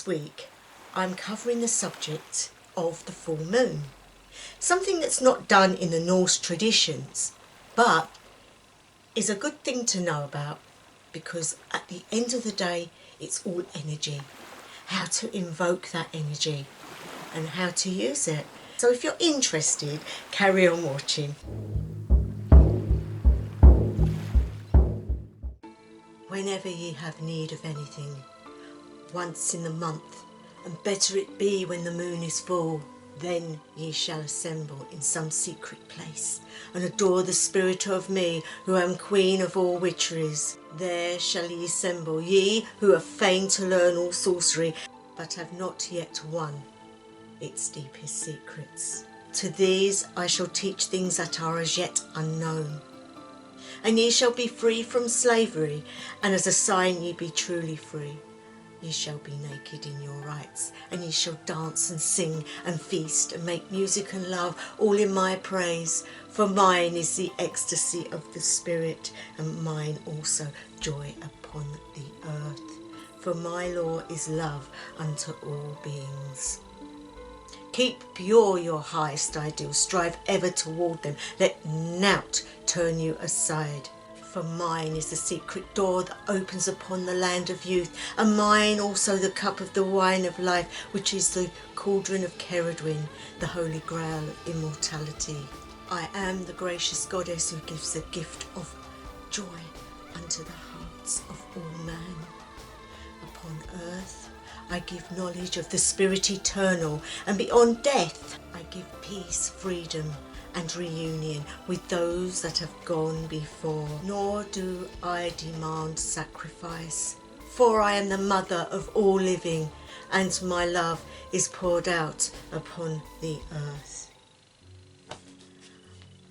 This week I'm covering the subject of the full moon, something that's not done in the Norse traditions, but is a good thing to know about, because at the end of the day it's all energy, how to invoke that energy and how to use it. So if you're interested, carry on watching. Whenever ye have need of anything, once in the month, and better it be when the moon is full, then ye shall assemble in some secret place, and adore the spirit of me, who am queen of all witcheries. There shall ye assemble, ye who are fain to learn all sorcery, but have not yet won its deepest secrets. To these I shall teach things that are as yet unknown. And ye shall be free from slavery, and as a sign ye be truly free. Ye shall be naked in your rights, and ye shall dance and sing and feast and make music and love, all in my praise. For mine is the ecstasy of the spirit, and mine also joy upon the earth. For my law is love unto all beings. Keep pure your highest ideals, strive ever toward them, let nought turn you aside. For mine is the secret door that opens upon the land of youth, and mine also the cup of the wine of life, which is the cauldron of Ceridwen, the holy grail of immortality. I am the gracious goddess who gives the gift of joy unto the hearts of all man. Upon earth I give knowledge of the spirit eternal, and beyond death I give peace, freedom and reunion with those that have gone before. Nor do I demand sacrifice, for I am the mother of all living, and my love is poured out upon the earth.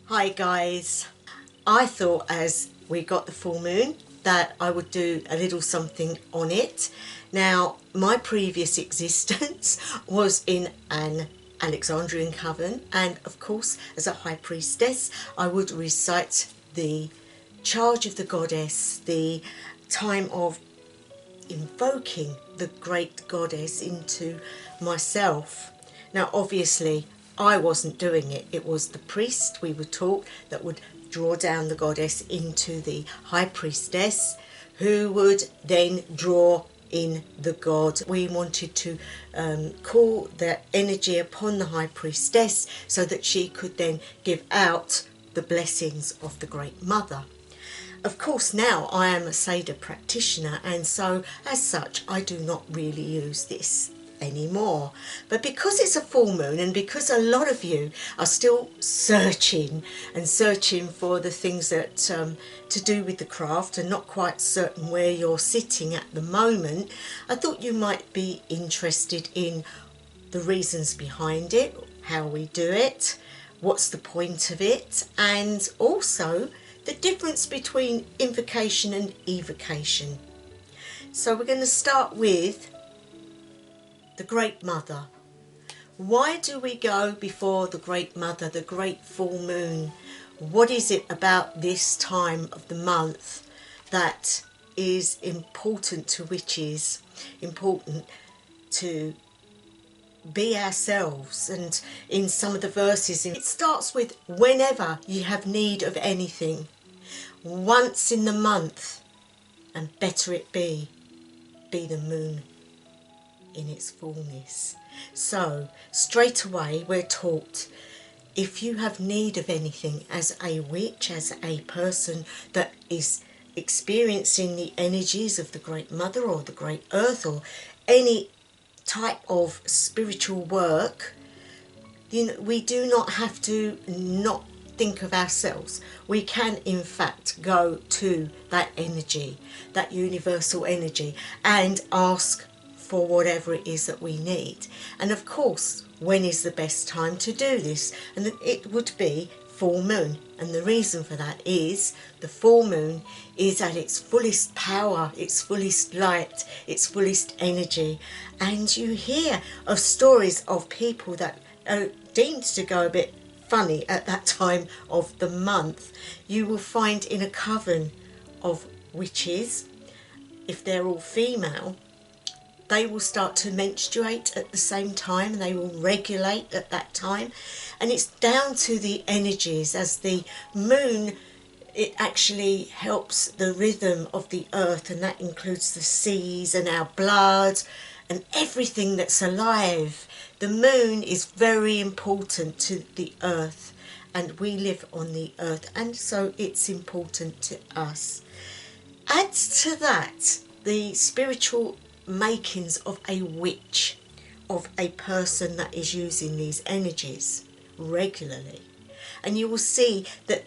Hi guys, I thought as we got the full moon that I would do a little something on it. Now, my previous existence was in an Alexandrian coven, and of course as a high priestess I would recite the charge of the goddess, the time of invoking the great goddess into myself. Now obviously I wasn't doing it, it was the priest, we were taught, that would draw down the goddess into the high priestess, who would then draw in the god. We wanted to call the energy upon the high priestess so that she could then give out the blessings of the great mother. Of course now I am a Seder practitioner, and so as such I do not really use this anymore. But because it's a full moon, and because a lot of you are still searching for the things that to do with the craft, and not quite certain where you're sitting at the moment, I thought you might be interested in the reasons behind it, how we do it, what's the point of it, and also the difference between invocation and evocation. So we're going to start with the Great Mother. Why do we go before the Great Mother, the great full moon? What is it about this time of the month that is important to witches, important to be ourselves? And in some of the verses it starts with, whenever ye have need of anything, once in the month, and better it be the moon in its fullness. So straight away we're taught, if you have need of anything as a witch, as a person that is experiencing the energies of the Great Mother or the Great Earth, or any type of spiritual work, you know, we do not have to not think of ourselves. We can in fact go to that energy, that universal energy, and ask for whatever it is that we need. And of course, when is the best time to do this? And it would be full moon. And the reason for that is the full moon is at its fullest power, its fullest light, its fullest energy. And you hear of stories of people that are deemed to go a bit funny at that time of the month. You will find in a coven of witches, if they're all female, they will start to menstruate at the same time, and they will regulate at that time. And it's down to the energies. As the moon, it actually helps the rhythm of the earth, and that includes the seas and our blood and everything that's alive. The moon is very important to the earth, and we live on the earth, and so it's important to us. Add to that the spiritual makings of a witch, of a person that is using these energies regularly, and you will see that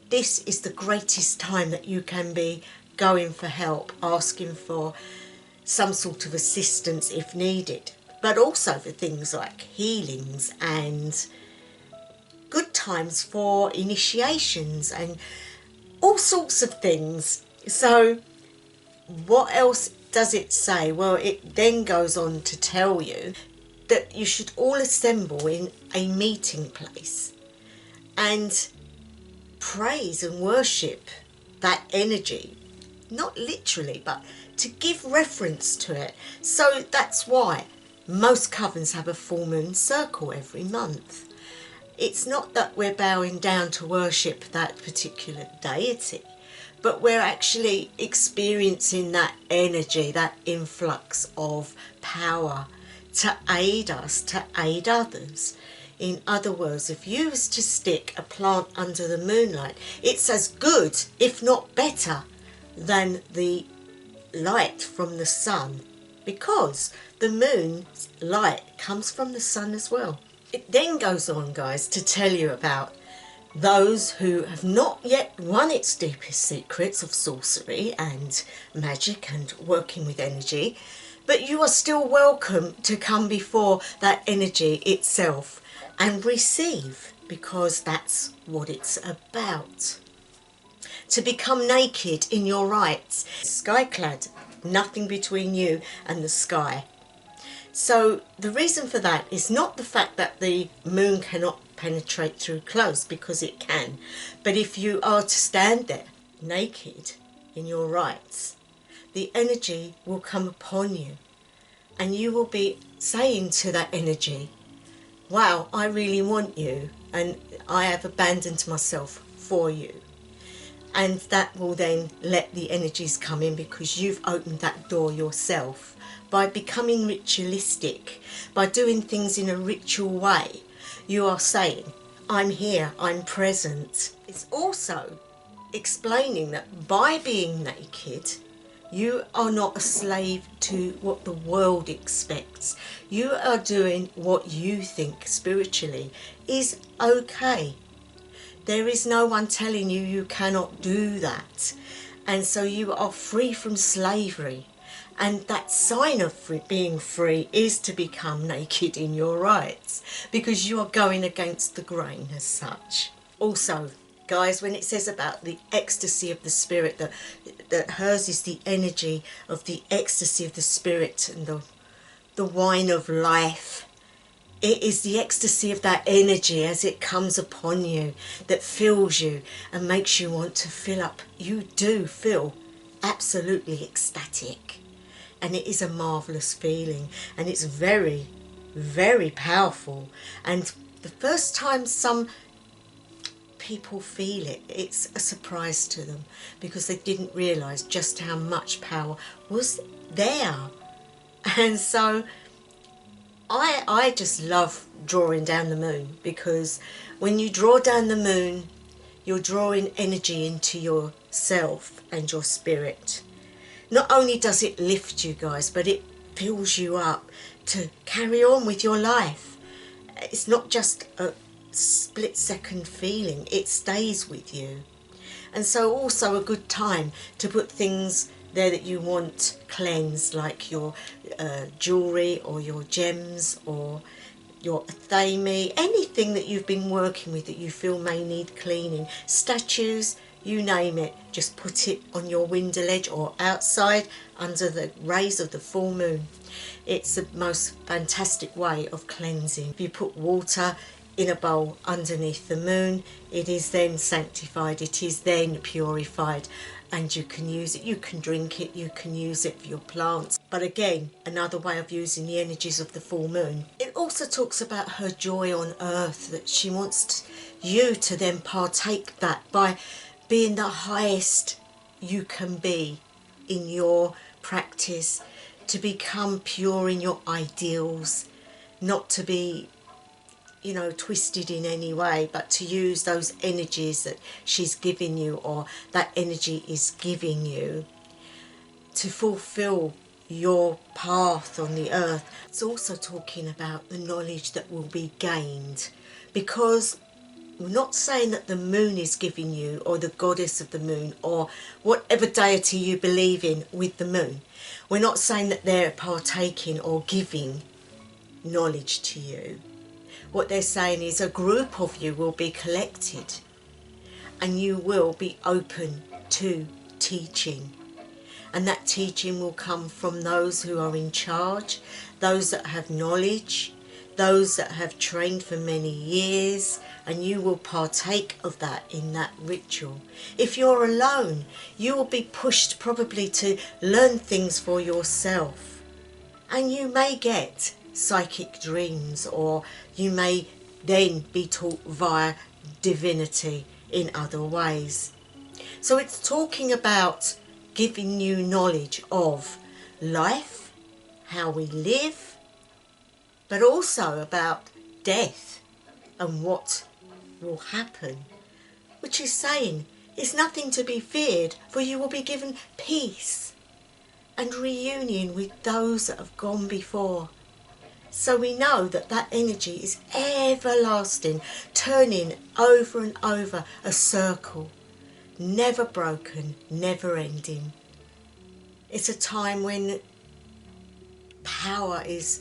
this is the greatest time that you can be going for help, asking for some sort of assistance if needed, but also for things like healings and good times for initiations and all sorts of things. So what else does it say? Well, it then goes on to tell you that you should all assemble in a meeting place and praise and worship that energy, not literally, but to give reference to it. So that's why most covens have a full moon circle every month. It's not that we're bowing down to worship that particular deity, but we're actually experiencing that energy, that influx of power to aid us, to aid others. In other words, if you was to stick a plant under the moonlight, it's as good, if not better, than the light from the sun, because the moon's light comes from the sun as well. It then goes on, guys, to tell you about those who have not yet won its deepest secrets of sorcery and magic and working with energy, but you are still welcome to come before that energy itself and receive, because that's what it's about. To become naked in your rights, sky-clad, nothing between you and the sky. So the reason for that is not the fact that the moon cannot penetrate through clothes, because it can, but if you are to stand there naked in your rights, the energy will come upon you, and you will be saying to that energy, wow, I really want you, and I have abandoned myself for you. And that will then let the energies come in, because you've opened that door yourself by becoming ritualistic, by doing things in a ritual way. You are saying, I'm here, I'm present. It's also explaining that by being naked, you are not a slave to what the world expects. You are doing what you think spiritually is okay. There is no one telling you you cannot do that. And so you are free from slavery. And that sign of being free is to become naked in your rights, because you are going against the grain as such. Also, guys, when it says about the ecstasy of the spirit, that hers is the energy of the ecstasy of the spirit and the wine of life, it is the ecstasy of that energy as it comes upon you that fills you and makes you want to fill up. You do feel absolutely ecstatic, and it is a marvellous feeling, and it's very, very powerful. And the first time some people feel it, it's a surprise to them, because they didn't realise just how much power was there. And so I just love drawing down the moon, because when you draw down the moon, you're drawing energy into yourself and your spirit. Not only does it lift you, guys, but it fills you up to carry on with your life. It's not just a split-second feeling, it stays with you. And so also a good time to put things there that you want cleansed, like your jewellery or your gems or your athame, anything that you've been working with that you feel may need cleaning, statues, you name it, just put it on your window ledge or outside under the rays of the full moon. It's the most fantastic way of cleansing. If you put water in a bowl underneath the moon, it is then sanctified, it is then purified, and you can use it, you can drink it, you can use it for your plants. But again, another way of using the energies of the full moon. It also talks about her joy on earth, that she wants you to then partake that by being the highest you can be in your practice, to become pure in your ideals, not to be, you know, twisted in any way, but to use those energies that she's giving you, or that energy is giving you, to fulfill your path on the earth. It's also talking about the knowledge that will be gained, because we're not saying that the moon is giving you, or the goddess of the moon, or whatever deity you believe in with the moon. We're not saying that they're partaking or giving knowledge to you. What they're saying is a group of you will be collected and you will be open to teaching. And that teaching will come from those who are in charge, those that have knowledge, those that have trained for many years, and you will partake of that in that ritual. If you're alone, you will be pushed probably to learn things for yourself. And you may get psychic dreams, or you may then be taught via divinity in other ways. So it's talking about giving you knowledge of life, how we live, but also about death and what will happen, which is saying it's nothing to be feared, for you will be given peace and reunion with those that have gone before. So we know that that energy is everlasting, turning over and over, a circle, never broken, never ending. It's a time when power is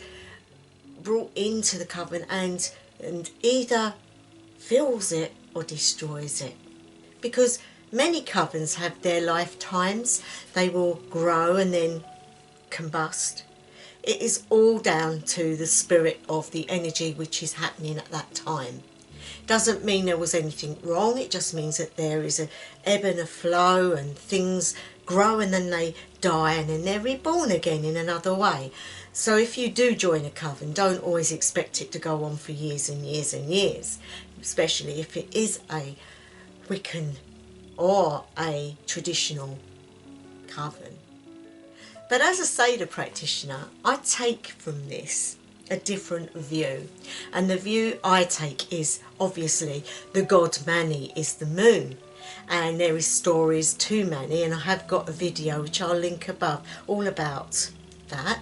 brought into the coven and either fills it or destroys it. Because many covens have their lifetimes. They will grow and then combust. It is all down to the spirit of the energy which is happening at that time. Doesn't mean there was anything wrong, it just means that there is an ebb and a flow, and things grow and then they die and then they're reborn again in another way. So if you do join a coven, don't always expect it to go on for years and years and years, especially if it is a Wiccan or a traditional coven. But as a Seder practitioner, I take from this a different view. And the view I take is obviously the god Mani is the moon. And there is stories to Mani, and I have got a video which I'll link above all about that.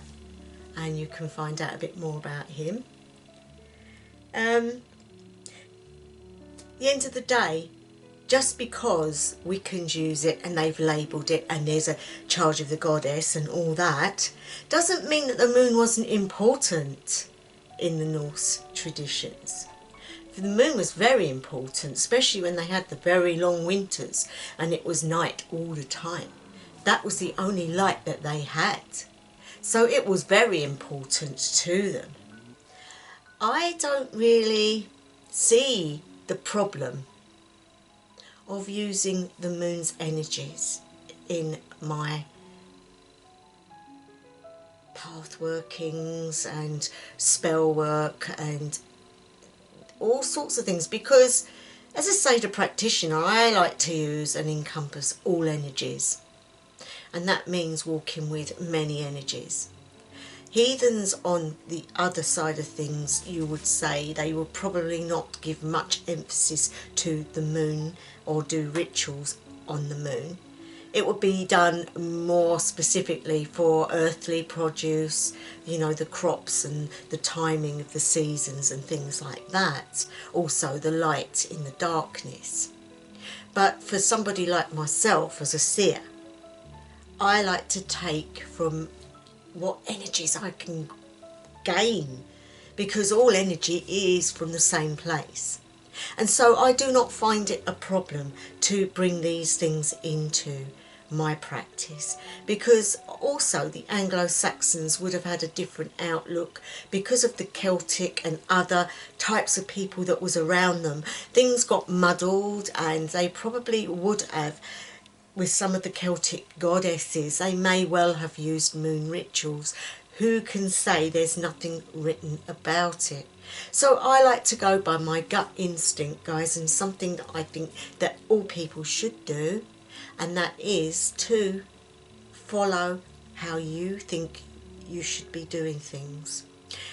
And you can find out a bit more about him. The end of the day, just because Wiccans use it and they've labelled it and there's a charge of the goddess and all that, doesn't mean that the moon wasn't important in the Norse traditions. The moon was very important, especially when they had the very long winters and it was night all the time. That was the only light that they had. So it was very important to them. I don't really see the problem of using the moon's energies in my path workings and spell work and all sorts of things, because as a Seder practitioner I like to use and encompass all energies, and that means walking with many energies. Heathens on the other side of things, you would say they will probably not give much emphasis to the moon or do rituals on the moon. It would be done more specifically for earthly produce, you know, the crops and the timing of the seasons and things like that. Also the light in the darkness. But for somebody like myself as a seer, I like to take from what energies I can gain, because all energy is from the same place. And so I do not find it a problem to bring these things into my practice, because also the Anglo-Saxons would have had a different outlook because of the Celtic and other types of people that was around them. Things got muddled and they probably would have with some of the Celtic goddesses, they may well have used moon rituals. Who can say there's nothing written about it? So I like to go by my gut instinct, guys, and something that I think that all people should do, and that is to follow how you think you should be doing things.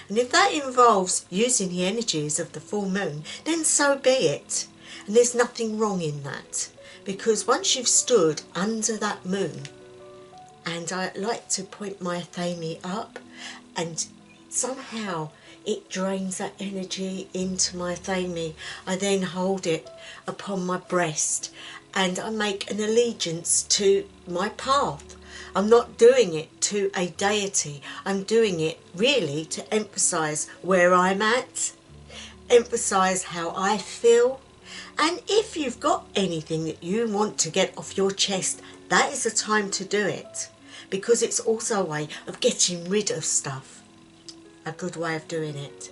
And if that involves using the energies of the full moon, then so be it. And there's nothing wrong in that, because once you've stood under that moon, and I like to point my thame up, and somehow it drains that energy into my thame. I then hold it upon my breast and I make an allegiance to my path. I'm not doing it to a deity. I'm doing it really to emphasize where I'm at, emphasize how I feel. And if you've got anything that you want to get off your chest, that is the time to do it, because it's also a way of getting rid of stuff. A good way of doing it.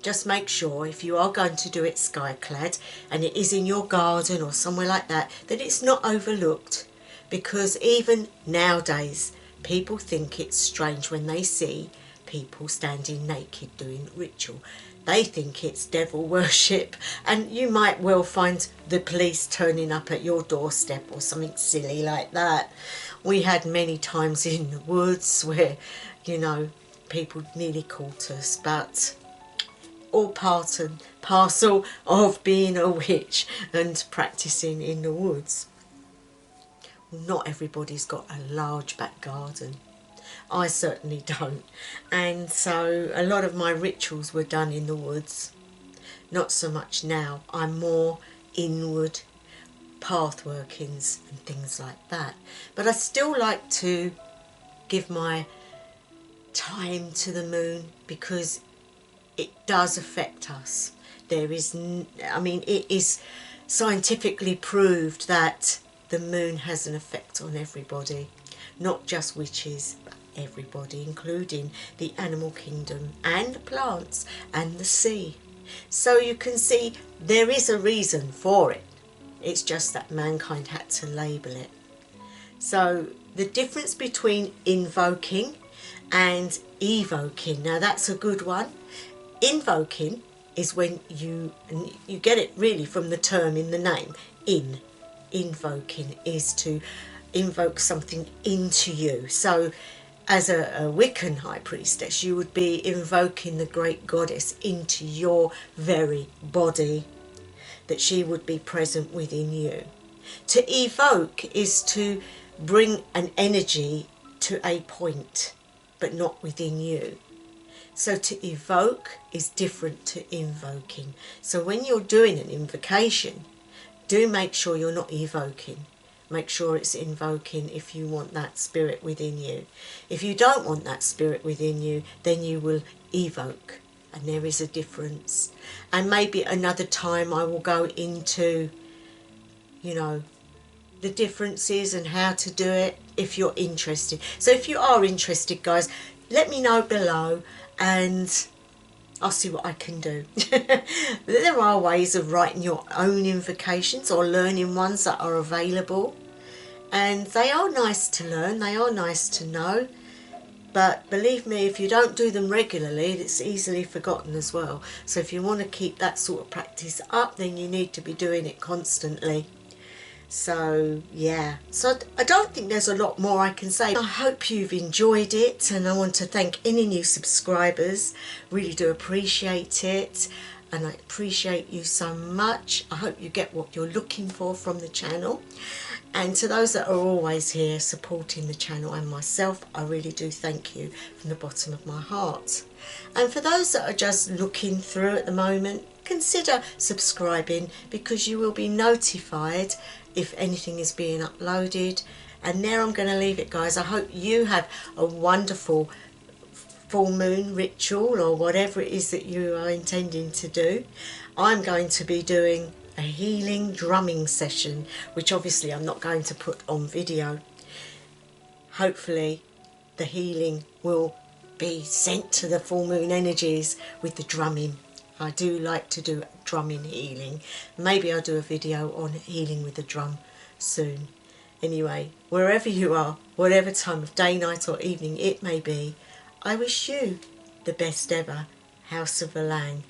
Just make sure, if you are going to do it sky-clad and it is in your garden or somewhere like that, that it's not overlooked, because even nowadays people think it's strange when they see people standing naked doing ritual. They think it's devil worship, and you might well find the police turning up at your doorstep or something silly like that. We had many times in the woods where, you know, people nearly caught us, but all part and parcel of being a witch and practicing in the woods. Not everybody's got a large back garden. I certainly don't. And so a lot of my rituals were done in the woods. Not so much now. I'm more inward, path workings and things like that. But I still like to give my time to the moon, because it does affect us. There is, I mean, it is scientifically proved that the moon has an effect on everybody, not just witches, but everybody, including the animal kingdom and the plants and the sea. So you can see there is a reason for it. It's just that mankind had to label it. So the difference between invoking and evoking, now that's a good one. Invoking is when you get it really from the term in the name, invoking is to invoke something into you. So as a Wiccan high priestess, you would be invoking the great goddess into your very body, that she would be present within you. To evoke is to bring an energy to a point, but not within you. So to evoke is different to invoking. So when you're doing an invocation, do make sure you're not evoking. Make sure it's invoking if you want that spirit within you. If you don't want that spirit within you, then you will evoke. And there is a difference. And maybe another time I will go into, you know, the differences and how to do it if you're interested. So if you are interested, guys, let me know below and I'll see what I can do. There are ways of writing your own invocations or learning ones that are available. And they are nice to learn, they are nice to know. But believe me, if you don't do them regularly, it's easily forgotten as well. So if you want to keep that sort of practice up, then you need to be doing it constantly. So yeah, so I don't think there's a lot more I can say. I hope you've enjoyed it, and I want to thank any new subscribers. Really do appreciate it, and I appreciate you so much. I hope you get what you're looking for from the channel. And to those that are always here supporting the channel and myself, I really do thank you from the bottom of my heart. And for those that are just looking through at the moment, consider subscribing, because you will be notified if anything is being uploaded. And there I'm going to leave it, guys. I hope you have a wonderful full moon ritual or whatever it is that you are intending to do. I'm going to be doing a healing drumming session, which obviously I'm not going to put on video. Hopefully the healing will be sent to the full moon energies with the drumming. I do like to do drumming healing. Maybe I'll do a video on healing with the drum soon. Anyway, wherever you are, whatever time of day, night or evening it may be, I wish you the best ever House of the Lang.